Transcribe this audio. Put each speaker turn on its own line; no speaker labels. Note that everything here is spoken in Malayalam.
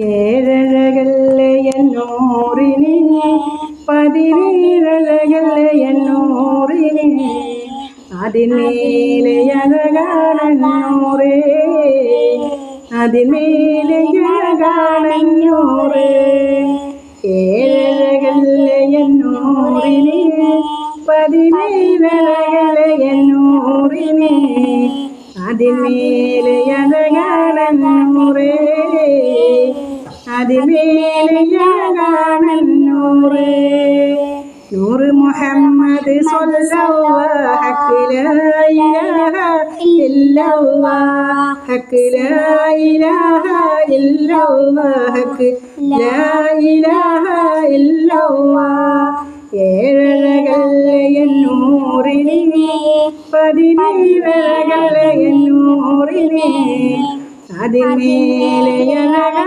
ഏഴഴകല്ലേ എന്നൂറിനെ പതിനേഴഴകല്ലേ എന്നൂറിനെ അതിന്മേലെ അഴകാണന്നൂറേ അതിന്മേലെ അഴകാണന്നൂറേ ഏഴഴകല്ലേ എന്നൂറിനെ പതിനേഴഴകല്ലേ എന്നൂറിനെ അതിന്മേലെ അഴകാണന്നൂറേ അതിന്മേലെ അഴകാണന്നൂറേ നൂർ മുഹമ്മദ് സ്വല്ലല്ലാഹു ഹക്ക് ലാ ഇലാഹ ഇല്ലല്ലാഹ് ഹക്ക് ലാ ഇലാഹ ഇല്ലല്ലാഹ് ഹക്ക് ലാ ഇലാഹ ഇല്ലല്ലാഹ് ഏഴഴകല്ലേ എന്നൂറിനെ പതിനേഴഴകല്ലേ എന്നൂറിനെ അതിന്മേലെ